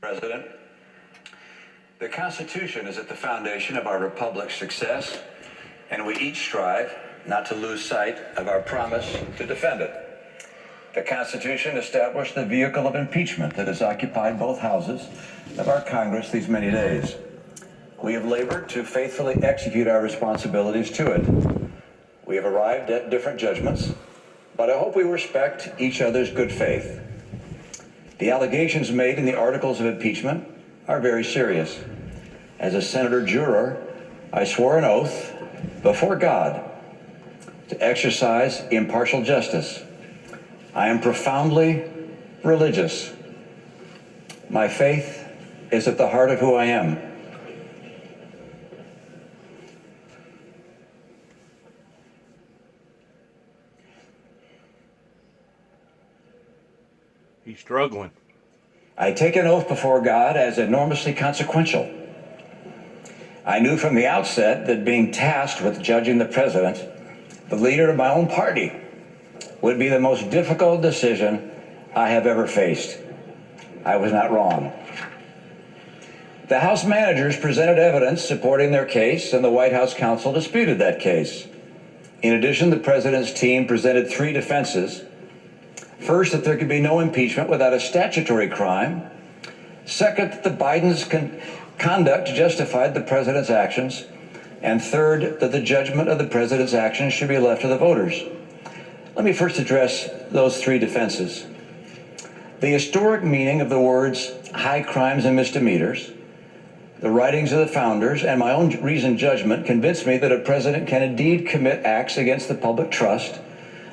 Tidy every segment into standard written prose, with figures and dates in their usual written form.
President, the Constitution is at the foundation of our republic's success, and we each strive not to lose sight of our promise to defend it. The Constitution established the vehicle of impeachment that has occupied both houses of our Congress these many days. We have labored to faithfully execute our responsibilities to it. We have arrived at different judgments, but I hope we respect each other's good faith. The allegations made in the articles of impeachment are very serious. As a senator juror, I swore an oath before God to exercise impartial justice. I am profoundly religious. My faith is at the heart of who I am. He's struggling. I take an oath before God as enormously consequential. I knew from the outset that being tasked with judging the president, the leader of my own party, would be the most difficult decision I have ever faced. I was not wrong. The House managers presented evidence supporting their case, and the White House counsel disputed that case. In addition, the president's team presented three defenses. First, that there could be no impeachment without a statutory crime. Second, that the Biden's conduct justified the president's actions. And third, that the judgment of the president's actions should be left to the voters. Let me first address those three defenses. The historic meaning of the words high crimes and misdemeanors, the writings of the founders, and my own reasoned judgment convince me that a president can indeed commit acts against the public trust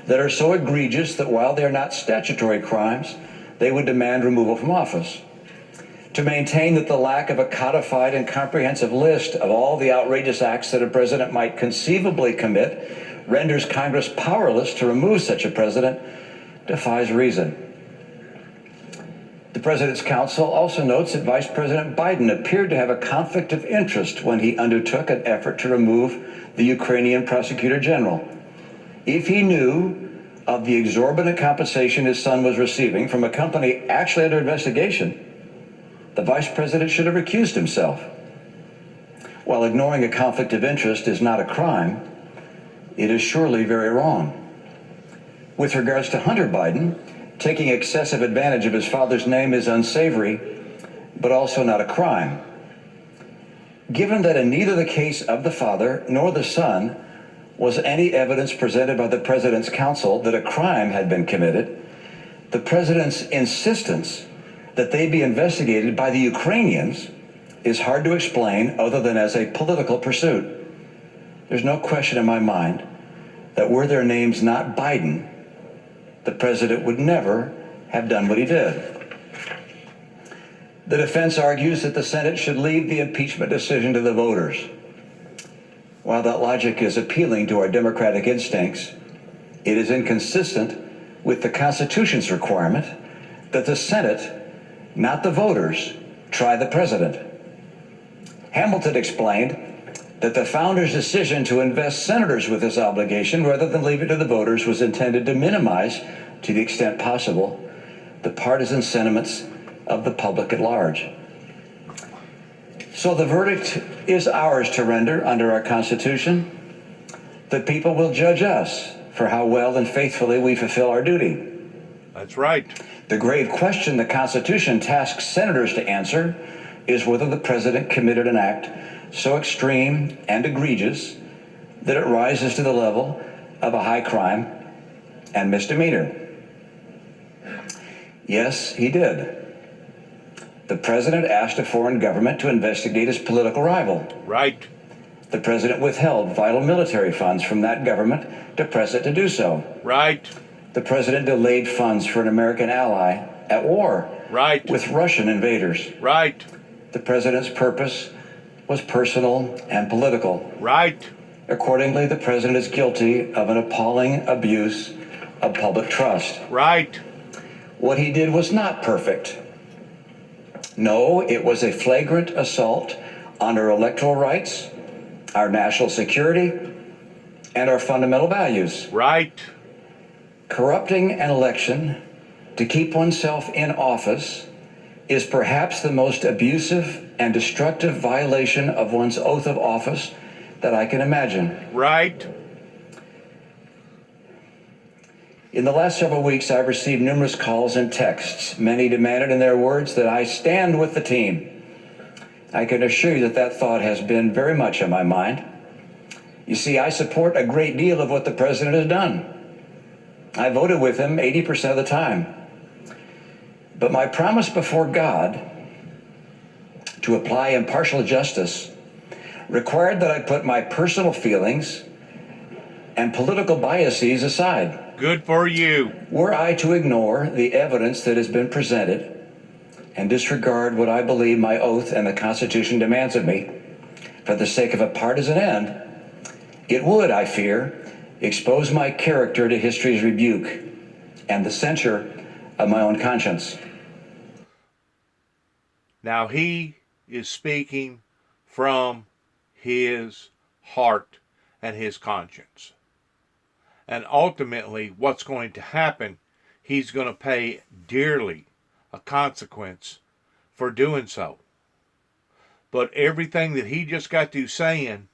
that are so egregious that while they are not statutory crimes, they would demand removal from office. To maintain that the lack of a codified and comprehensive list of all the outrageous acts that a president might conceivably commit renders Congress powerless to remove such a president defies reason. The president's counsel also notes that Vice President Biden appeared to have a conflict of interest when he undertook an effort to remove the Ukrainian prosecutor general. If he knew of the exorbitant compensation his son was receiving from a company actually under investigation, the vice president should have recused himself. While ignoring a conflict of interest is not a crime, it is surely very wrong. With regards to Hunter Biden, taking excessive advantage of his father's name is unsavory, but also not a crime. Given that in neither the case of the father nor the son was any evidence presented by the president's counsel that a crime had been committed, the president's insistence that they be investigated by the Ukrainians is hard to explain other than as a political pursuit. There's no question in my mind that were their names not Biden, the president would never have done what he did. The defense argues that the Senate should leave the impeachment decision to the voters. While that logic is appealing to our democratic instincts, it is inconsistent with the Constitution's requirement that the Senate, not the voters, try the president. Hamilton explained that the founders' decision to invest senators with this obligation rather than leave it to the voters was intended to minimize, to the extent possible, the partisan sentiments of the public at large. So the verdict is ours to render under our Constitution. The people will judge us for how well and faithfully we fulfill our duty. That's right. The grave question the Constitution tasks senators to answer is whether the president committed an act so extreme and egregious that it rises to the level of a high crime and misdemeanor. Yes, he did. The president asked a foreign government to investigate his political rival. Right. The president withheld vital military funds from that government to press it to do so. Right. The president delayed funds for an American ally at war. Right. With Russian invaders. Right. The president's purpose was personal and political. Right. Accordingly, the president is guilty of an appalling abuse of public trust. Right. What he did was not perfect. No, it was a flagrant assault on our electoral rights, our national security, and our fundamental values. Right. Corrupting an election to keep oneself in office is perhaps the most abusive and destructive violation of one's oath of office that I can imagine. Right. In the last several weeks, I've received numerous calls and texts. Many demanded in their words that I stand with the team. I can assure you that that thought has been very much on my mind. You see, I support a great deal of what the president has done. I voted with him 80% of the time. But my promise before God to apply impartial justice required that I put my personal feelings and political biases aside. Good for you. Were I to ignore the evidence that has been presented and disregard what I believe my oath and the Constitution demands of me for the sake of a partisan end, it would, I fear, expose my character to history's rebuke and the censure of my own conscience. Now he is speaking from his heart and his conscience. And ultimately, what's going to happen, he's going to pay dearly a consequence for doing so. But everything that he just got through saying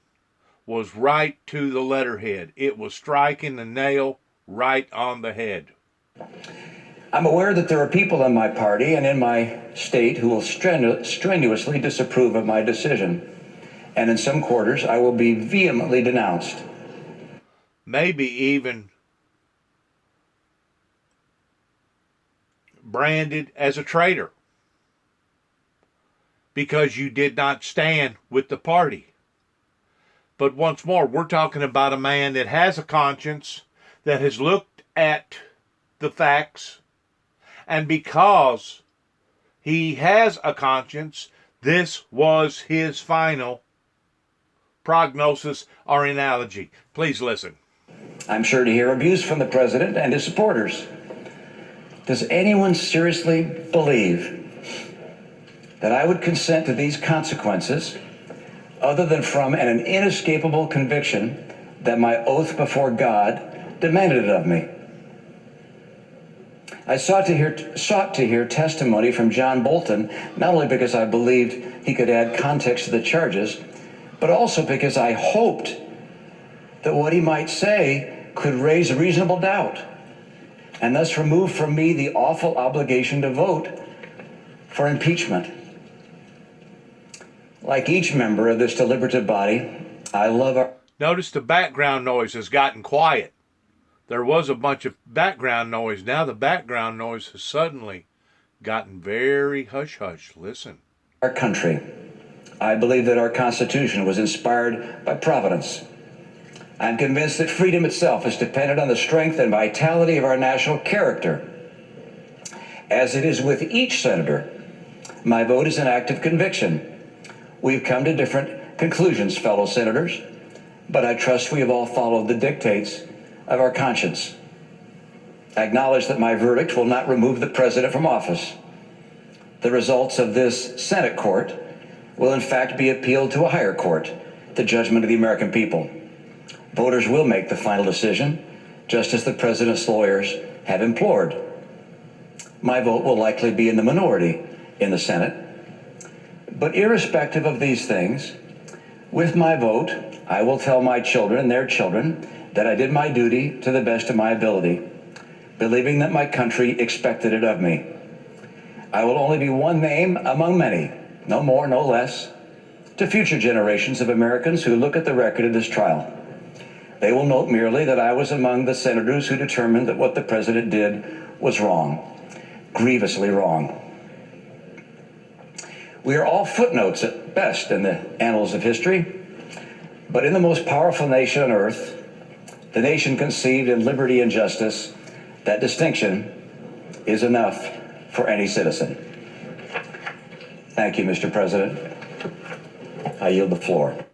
was right to the letterhead. It was striking the nail right on the head. I'm aware that there are people in my party and in my state who will strenuously disapprove of my decision. And in some quarters, I will be vehemently denounced. Maybe even branded as a traitor because you did not stand with the party. But once more, we're talking about a man that has a conscience, that has looked at the facts, and because he has a conscience, this was his final prognosis or analogy. Please listen. I'm sure to hear abuse from the president and his supporters. Does anyone seriously believe that I would consent to these consequences other than from an inescapable conviction that my oath before God demanded it of me? I sought to hear testimony from John Bolton, not only because I believed he could add context to the charges, but also because I hoped that what he might say could raise reasonable doubt and thus remove from me the awful obligation to vote for impeachment. Like each member of this deliberative body, I love our... Notice the background noise has gotten quiet. There was a bunch of background noise. Now the background noise has suddenly gotten very hush-hush. Listen. Our country. I believe that our Constitution was inspired by Providence. I'm convinced that freedom itself is dependent on the strength and vitality of our national character. As it is with each senator, my vote is an act of conviction. We've come to different conclusions, fellow senators, but I trust we have all followed the dictates of our conscience. I acknowledge that my verdict will not remove the president from office. The results of this Senate court will in fact be appealed to a higher court, the judgment of the American people. Voters will make the final decision, just as the president's lawyers have implored. My vote will likely be in the minority in the Senate. But irrespective of these things, with my vote, I will tell my children and their children that I did my duty to the best of my ability, believing that my country expected it of me. I will only be one name among many, no more, no less, to future generations of Americans who look at the record of this trial. They will note merely that I was among the senators who determined that what the president did was wrong, grievously wrong. We are all footnotes at best in the annals of history, but in the most powerful nation on earth, the nation conceived in liberty and justice, that distinction is enough for any citizen. Thank you, Mr. President. I yield the floor.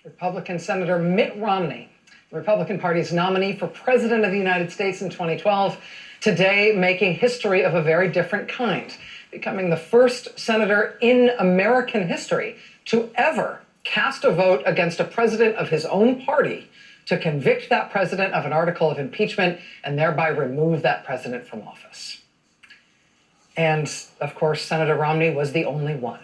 Republican Senator Mitt Romney, the Republican Party's nominee for President of the United States in 2012, today making history of a very different kind, becoming the first senator in American history to ever cast a vote against a president of his own party to convict that president of an article of impeachment and thereby remove that president from office. And of course, Senator Romney was the only one.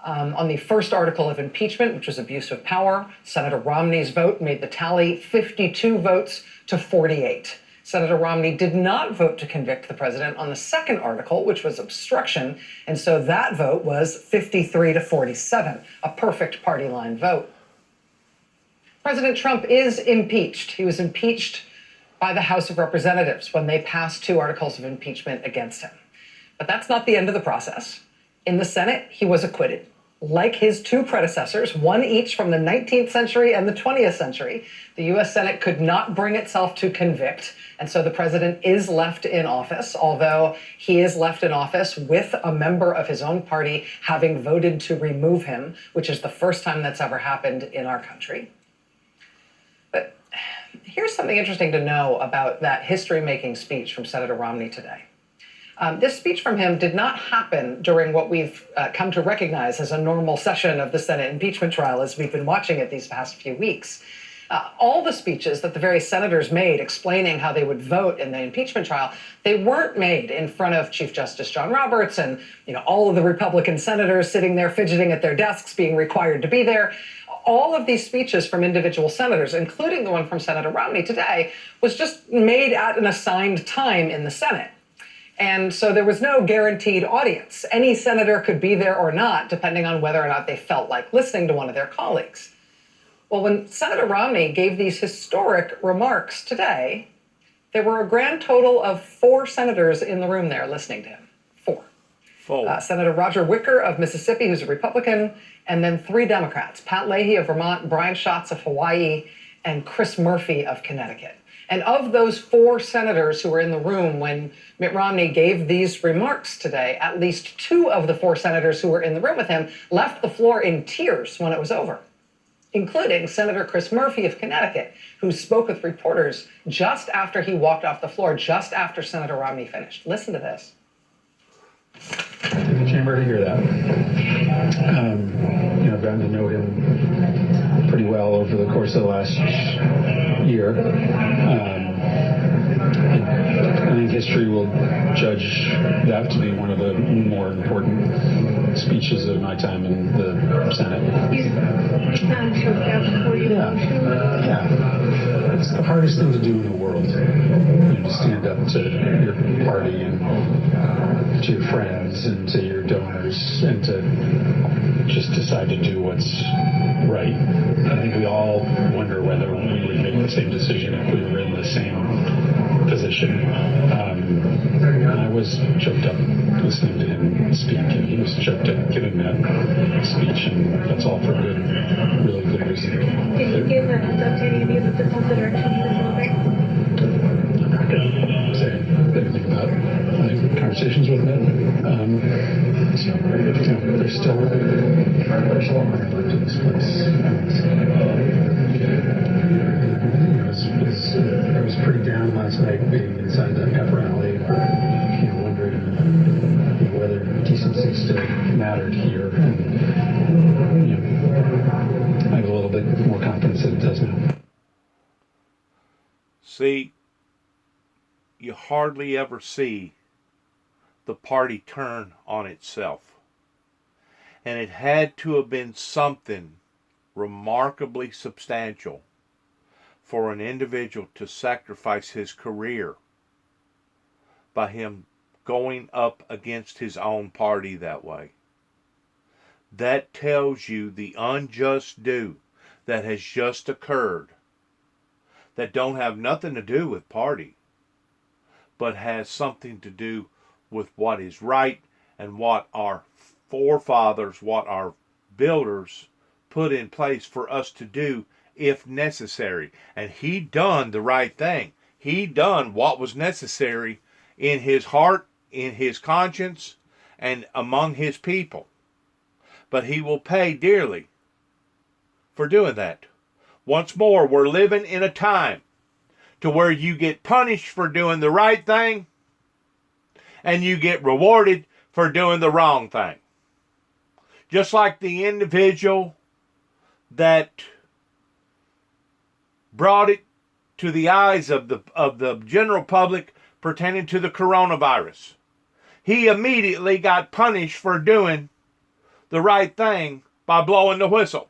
On the first article of impeachment, which was abuse of power, Senator Romney's vote made the tally 52 votes to 48. Senator Romney did not vote to convict the president on the second article, which was obstruction, and so that vote was 53 to 47, a perfect party line vote. President Trump is impeached. He was impeached by the House of Representatives when they passed 2 articles of impeachment against him. But that's not the end of the process. In the Senate, he was acquitted. Like his 2 predecessors, one each from the 19th century and the 20th century, the U.S. Senate could not bring itself to convict. And so the president is left in office, although he is left in office with a member of his own party having voted to remove him, which is the first time that's ever happened in our country. But here's something interesting to know about that history-making speech from Senator Romney today. This speech from him did not happen during what we've come to recognize as a normal session of the Senate impeachment trial as we've been watching it these past few weeks. All the speeches that the various senators made explaining how they would vote in the impeachment trial, they weren't made in front of Chief Justice John Roberts and all of the Republican senators sitting there fidgeting at their desks being required to be there. All of these speeches from individual senators, including the one from Senator Romney today, was just made at an assigned time in the Senate. And so there was no guaranteed audience. Any senator could be there or not, depending on whether or not they felt like listening to one of their colleagues. Well, when Senator Romney gave these historic remarks today, there were a grand total of 4 senators in the room there listening to him. 4. Senator Roger Wicker of Mississippi, who's a Republican, and then 3 Democrats, Pat Leahy of Vermont, Brian Schatz of Hawaii, and Chris Murphy of Connecticut. And of those 4 senators who were in the room when Mitt Romney gave these remarks today, at least 2 of the 4 senators who were in the room with him left the floor in tears when it was over, including Senator Chris Murphy of Connecticut, who spoke with reporters just after he walked off the floor, just after Senator Romney finished. Listen to this. In the chamber to hear that. I've gotten to know him pretty well over the course of the last year. I think history will judge that to be one of the more important speeches of my time in the Senate. Yeah. It's the hardest thing to do in the world, to stand up to your party and to your friends and to your donors and to just decide to do what's right. I think we all wonder whether we would make the same decision if we were in the same position. I was choked up listening to him speak, and he was choked up giving that speech, and that's all for good, really good reason. Did you give a heads up to any of you that this was the direction he was going? I'm not going to say anything about my conversations with him. There's still a lot left in this place. I was pretty down last night being inside that pep rally, wondering whether decency still mattered here. And, I have a little bit more confidence that it does now. See, you hardly ever see the party turn on itself. And it had to have been something remarkably substantial for an individual to sacrifice his career by him going up against his own party that way. That tells you the unjust do that has just occurred, that don't have nothing to do with party, but has something to do with what is right and what our forefathers, what our builders put in place for us to do if necessary. And he done the right thing. He done what was necessary in his heart, in his conscience, and among his people. But he will pay dearly for doing that. Once more, we're living in a time to where you get punished for doing the right thing and you get rewarded for doing the wrong thing. Just like the individual that brought it to the eyes of the general public pertaining to the coronavirus. he immediately got punished for doing the right thing by blowing the whistle.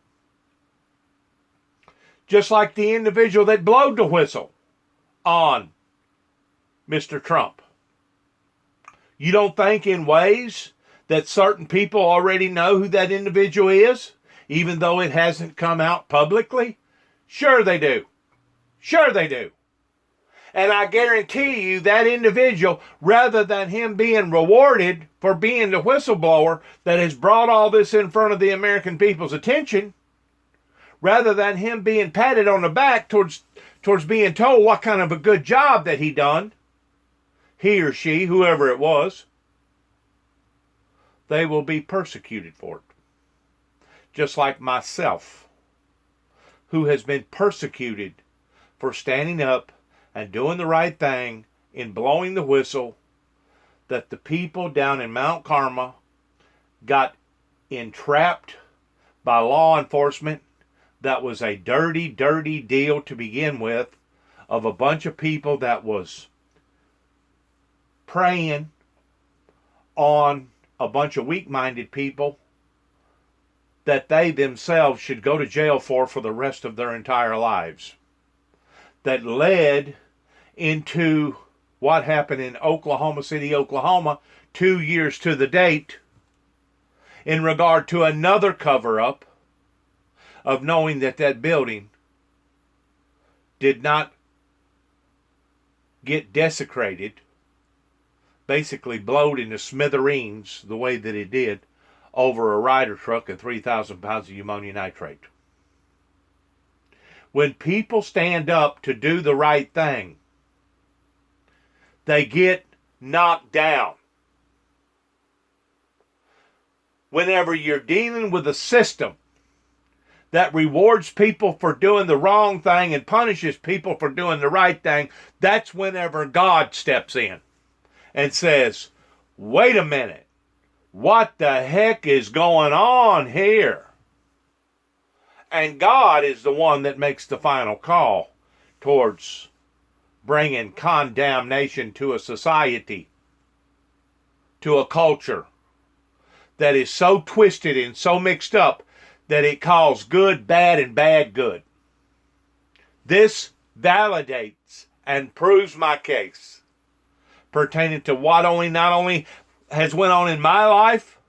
Just like the individual that blowed the whistle on Mr. Trump. You don't think in ways that certain people already know who that individual is, even though it hasn't come out publicly? Sure they do. Sure they do. And I guarantee you that individual, rather than him being rewarded for being the whistleblower that has brought all this in front of the American people's attention, rather than him being patted on the back towards being told what kind of a good job that he done, he or she, whoever it was, they will be persecuted for it. Just like myself, who has been persecuted for standing up and doing the right thing in blowing the whistle that the people down in Mount Carmel got entrapped by law enforcement. That was a dirty, dirty deal to begin with, of a bunch of people that was preying on a bunch of weak-minded people that they themselves should go to jail for the rest of their entire lives. That led into what happened in Oklahoma City, Oklahoma, 2 years to the date, in regard to another cover-up of knowing that that building did not get desecrated, basically blowed into smithereens the way that it did, over a Ryder truck and 3,000 pounds of ammonium nitrate. When people stand up to do the right thing, they get knocked down. Whenever you're dealing with a system that rewards people for doing the wrong thing and punishes people for doing the right thing, that's whenever God steps in and says, wait a minute, what the heck is going on here? And God is the one that makes the final call towards bringing condemnation to a society, to a culture that is so twisted and so mixed up that it calls good bad and bad good. This validates and proves my case pertaining to what not only has went on in my life,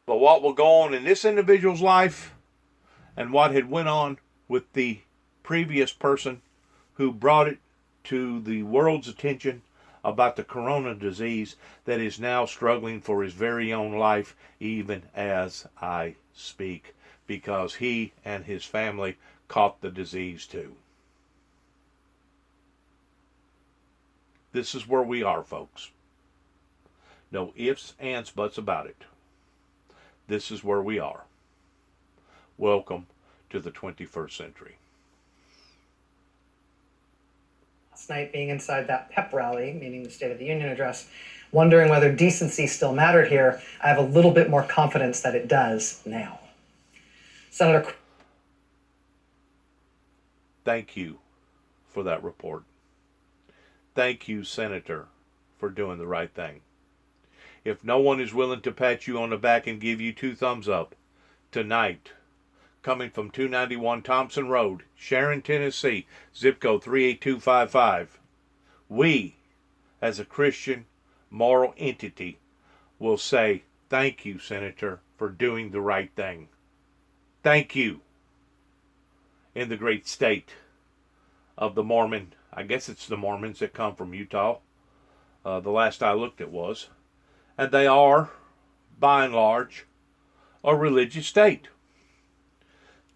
but what will go on in this individual's life, and what had went on with the previous person who brought it to the world's attention about the corona disease that is now struggling for his very own life, even as I speak, because he and his family caught the disease too. This is where we are, folks. No ifs, ands, buts about it. This is where we are. Welcome to the 21st century. Last night, being inside that pep rally, meaning the State of the Union address, wondering whether decency still mattered here, I have a little bit more confidence that it does now. Senator... Thank you for that report. Thank you, Senator, for doing the right thing. If no one is willing to pat you on the back and give you 2 thumbs up tonight, coming from 291 Thompson Road, Sharon, Tennessee, zip code 38255, we, as a Christian moral entity, will say, thank you, Senator, for doing the right thing. Thank you. In the great state of the Mormon, I guess it's the Mormons that come from Utah. The last I looked it was. And they are, by and large, a religious state.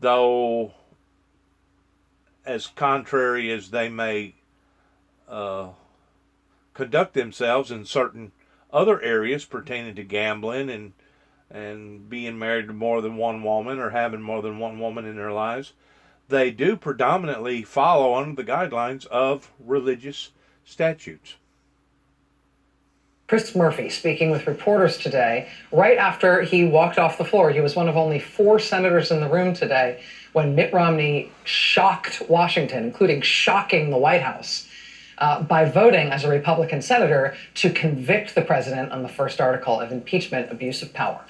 Though, as contrary as they may conduct themselves in certain other areas pertaining to gambling and being married to more than one woman or having more than one woman in their lives, they do predominantly follow under the guidelines of religious statutes. Chris Murphy speaking with reporters today, right after he walked off the floor. He was one of only 4 senators in the room today when Mitt Romney shocked Washington, including shocking the White House by voting as a Republican senator to convict the president on the first article of impeachment, abuse of power.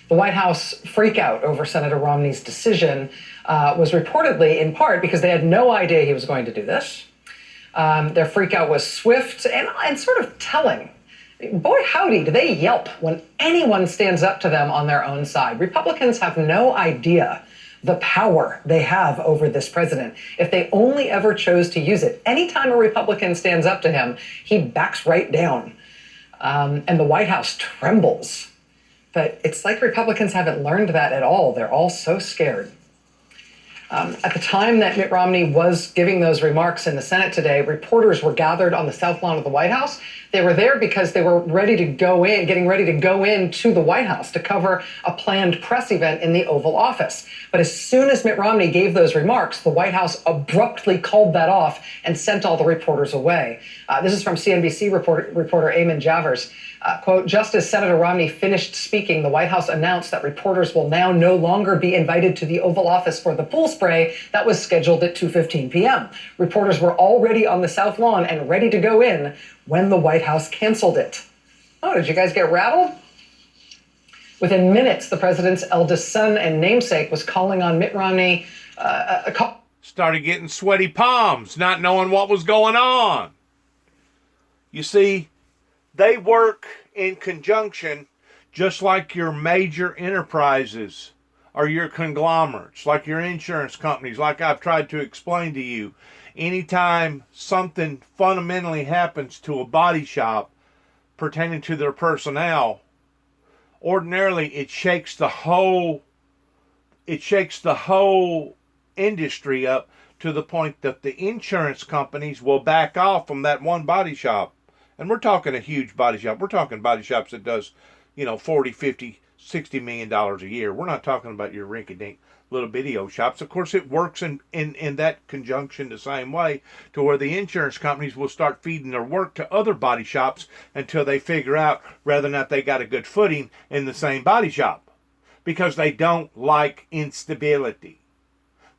The White House freakout over Senator Romney's decision was reportedly in part because they had no idea he was going to do this. Their freakout was swift and sort of telling. Boy, howdy, do they yelp when anyone stands up to them on their own side. Republicans have no idea the power they have over this president if they only ever chose to use it. Anytime a Republican stands up to him, he backs right down. And the White House trembles. But it's like Republicans haven't learned that at all. They're all so scared. At the time that Mitt Romney was giving those remarks in the Senate today, reporters were gathered on the south lawn of the White House. They were there because they were getting ready to go into the White House to cover a planned press event in the Oval Office. But as soon as Mitt Romney gave those remarks, the White House abruptly called that off and sent all the reporters away. This is from CNBC reporter Eamon Javers. Quote, just as Senator Romney finished speaking, the White House announced that reporters will now no longer be invited to the Oval Office for the pool spray that was scheduled at 2:15 p.m. Reporters were already on the South Lawn and ready to go in when the White House canceled it. Oh, did you guys get rattled? Within minutes, the president's eldest son and namesake was calling on Mitt Romney. Started getting sweaty palms, not knowing what was going on. You see, they work in conjunction just like your major enterprises or your conglomerates, like your insurance companies, like I've tried to explain to you. Anytime something fundamentally happens to a body shop pertaining to their personnel, ordinarily it shakes the whole industry up to the point that the insurance companies will back off from that one body shop. And we're talking a huge body shop. We're talking body shops that does, 40, 50, $60 million a year. We're not talking about your rinky-dink little video shops. Of course, it works in that conjunction the same way to where the insurance companies will start feeding their work to other body shops until they figure out whether or not they got a good footing in the same body shop, because they don't like instability.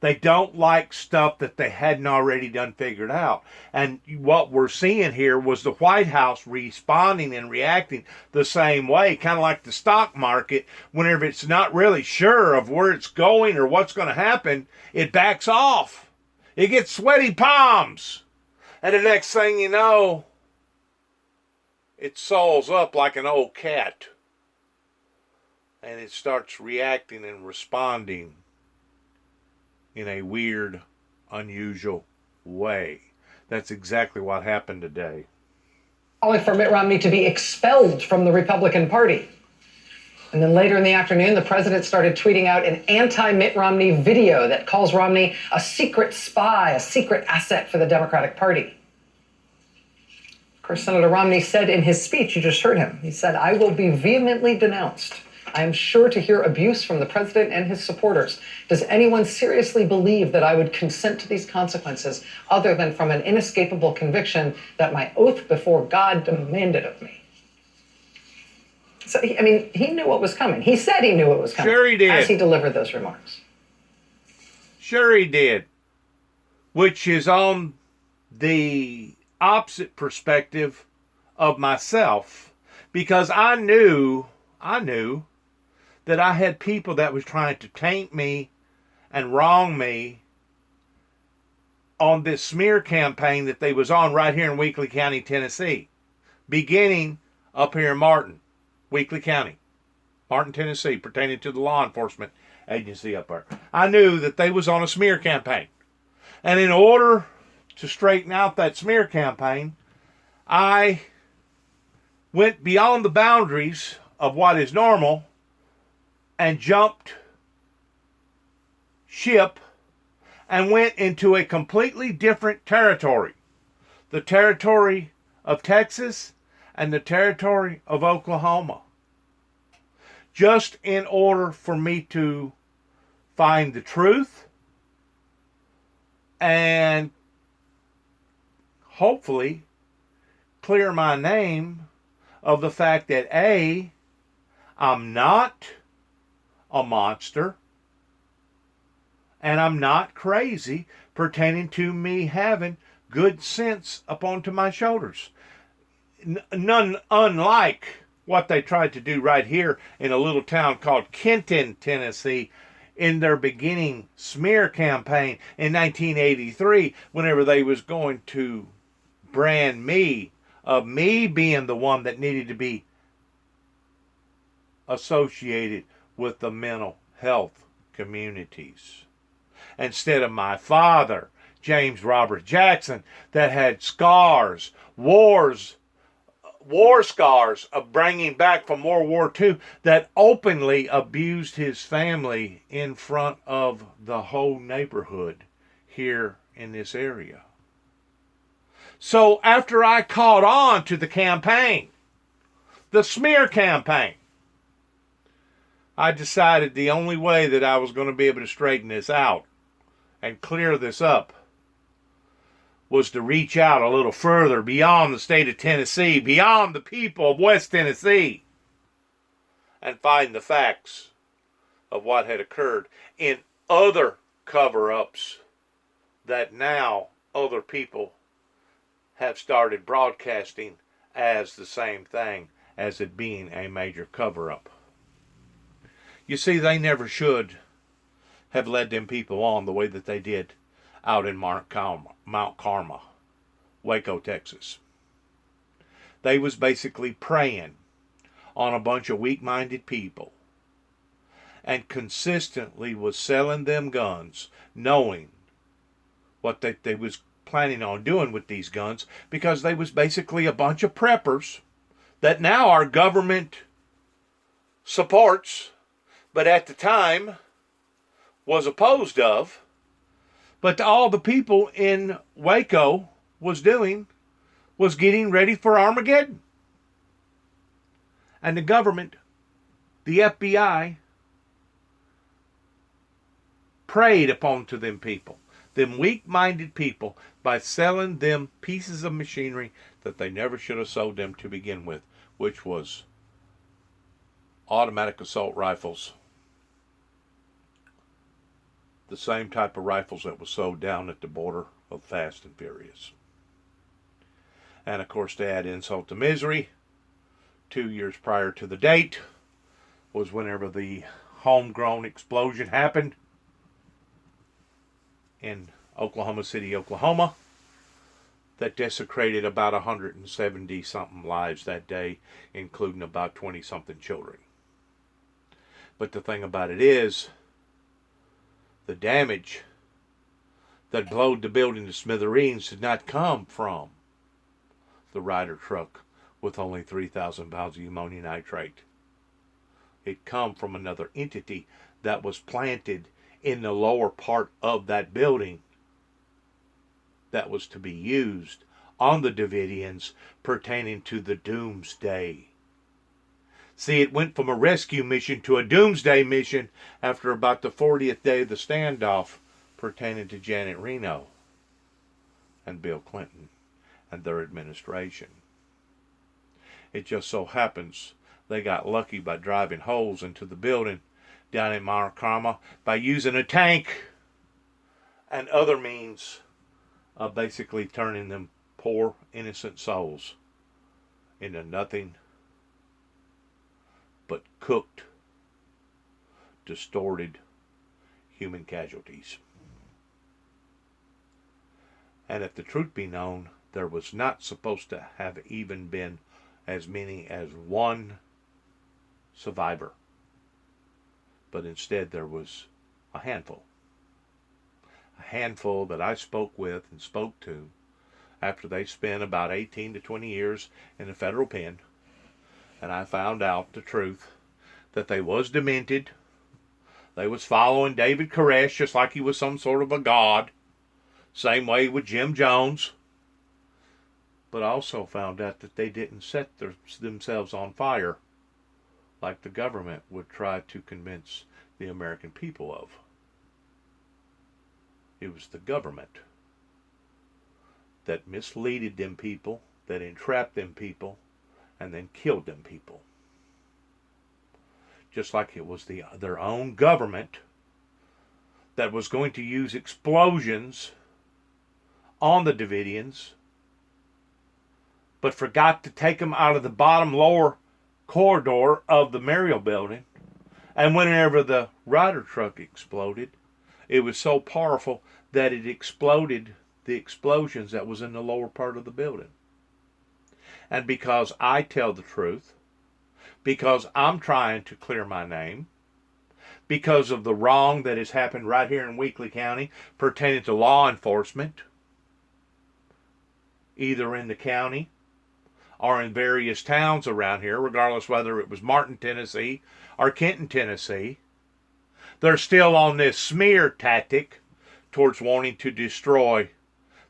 They don't like stuff that they hadn't already done figured out. And what we're seeing here was the White House responding and reacting the same way, kind of like the stock market. Whenever it's not really sure of where it's going or what's going to happen, it backs off. It gets sweaty palms. And the next thing you know, it soils up like an old cat. And it starts reacting and responding in a weird, unusual way. That's exactly what happened today. Calling for Mitt Romney to be expelled from the Republican Party. And then later in the afternoon, the president started tweeting out an anti-Mitt Romney video that calls Romney a secret spy, a secret asset for the Democratic Party. Of course, Senator Romney said in his speech, you just heard him, he said, "I will be vehemently denounced. I am sure to hear abuse from the president and his supporters. Does anyone seriously believe that I would consent to these consequences other than from an inescapable conviction that my oath before God demanded of me?" So, he knew what was coming. He said he knew what was coming. Sure he did. As he delivered those remarks. Sure he did. Which is on the opposite perspective of myself. Because I knew that I had people that was trying to taint me and wrong me on this smear campaign that they was on right here in Weakley County, Tennessee. Beginning up here in Martin, Weakley County, Martin, Tennessee, pertaining to the law enforcement agency up there. I knew that they was on a smear campaign. And in order to straighten out that smear campaign, I went beyond the boundaries of what is normal and jumped ship and went into a completely different territory. The territory of Texas and the territory of Oklahoma. Just in order for me to find the truth and hopefully clear my name of the fact that A, I'm not a monster, and I'm not crazy pertaining to me having good sense upon to my shoulders. None unlike what they tried to do right here in a little town called Kenton, Tennessee, in their beginning smear campaign in 1983, whenever they was going to brand me of me being the one that needed to be associated with the mental health communities, instead of my father, James Robert Jackson, that had scars, war scars of bringing back from World War II, that openly abused his family in front of the whole neighborhood here in this area. So after I caught on to the campaign, the smear campaign, I decided the only way that I was going to be able to straighten this out and clear this up was to reach out a little further beyond the state of Tennessee, beyond the people of West Tennessee, and find the facts of what had occurred in other cover-ups that now other people have started broadcasting as the same thing as it being a major cover-up. You see, they never should have led them people on the way that they did out in Mount Carmel, Waco, Texas. They was basically preying on a bunch of weak-minded people and consistently was selling them guns, knowing what they was planning on doing with these guns, because they was basically a bunch of preppers that now our government supports, but at the time was opposed of. But all the people in Waco was doing was getting ready for Armageddon. And the government, the FBI, preyed upon to them people, them weak-minded people, by selling them pieces of machinery that they never should have sold them to begin with, which was automatic assault rifles. The same type of rifles that was sold down at the border of Fast and Furious. And of course, to add insult to misery, 2 years prior to the date was whenever the homegrown explosion happened in Oklahoma City, Oklahoma, that desecrated about 170 something lives that day, including about 20 something children. But the thing about it is, the damage that blowed the building to smithereens did not come from the Ryder truck with only 3,000 pounds of ammonium nitrate. It come from another entity that was planted in the lower part of that building that was to be used on the Davidians pertaining to the doomsday. See, it went from a rescue mission to a doomsday mission after about the 40th day of the standoff pertaining to Janet Reno and Bill Clinton and their administration. It just so happens they got lucky by driving holes into the building down in Mount Carmel by using a tank and other means of basically turning them poor innocent souls into nothing but cooked, distorted human casualties. And if the truth be known, there was not supposed to have even been as many as one survivor. But instead there was a handful. A handful that I spoke with and spoke to after they spent about 18 to 20 years in the federal pen. And I found out the truth, that they was demented. They was following David Koresh just like he was some sort of a god. Same way with Jim Jones. But I also found out that they didn't set themselves on fire like the government would try to convince the American people of. It was the government that misleaded them people, that entrapped them people, and then killed them people. Just like it was their own government that was going to use explosions on the Davidians, but forgot to take them out of the bottom lower corridor of the Memorial Building. And whenever the Ryder truck exploded, it was so powerful that it exploded the explosions that was in the lower part of the building. And because I tell the truth, because I'm trying to clear my name, because of the wrong that has happened right here in Weakley County pertaining to law enforcement, either in the county or in various towns around here, regardless whether it was Martin, Tennessee or Kenton, Tennessee, they're still on this smear tactic towards wanting to destroy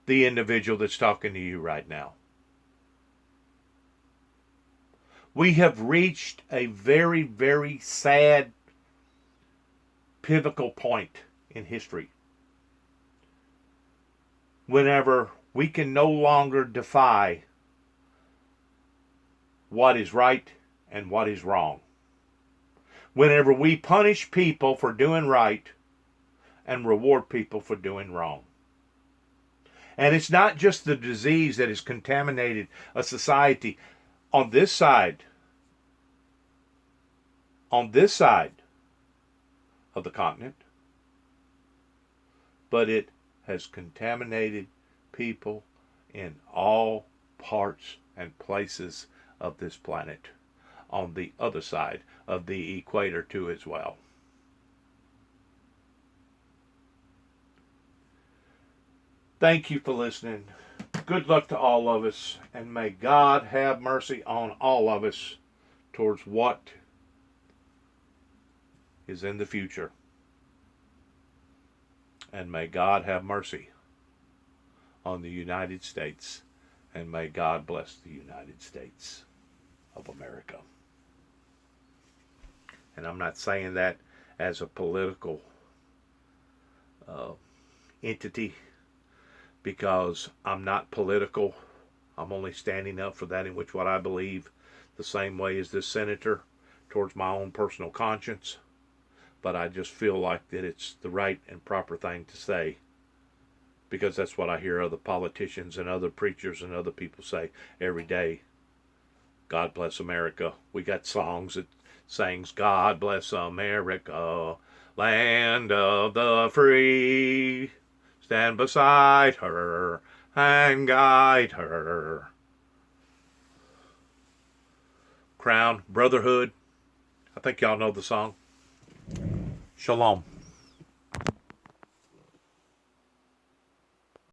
the individual that's talking to you right now. We have reached a very, very sad, pivotal point in history. Whenever we can no longer defy what is right and what is wrong. Whenever we punish people for doing right and reward people for doing wrong. And it's not just the disease that has contaminated a society on this side of the continent, but it has contaminated people in all parts and places of this planet on the other side of the equator too as well. Thank you for listening. Good luck to all of us, and may God have mercy on all of us towards what is in the future. And may God have mercy on the United States, and may God bless the United States of America. And I'm not saying that as a political entity, because I'm not political. I'm only standing up for that in which what I believe, the same way as this senator, towards my own personal conscience. But I just feel like that it's the right and proper thing to say, because that's what I hear other politicians and other preachers and other people say every day. God bless America. We got songs that sings God bless America, land of the free. Stand beside her and guide her. Crown, brotherhood. I think y'all know the song. Shalom.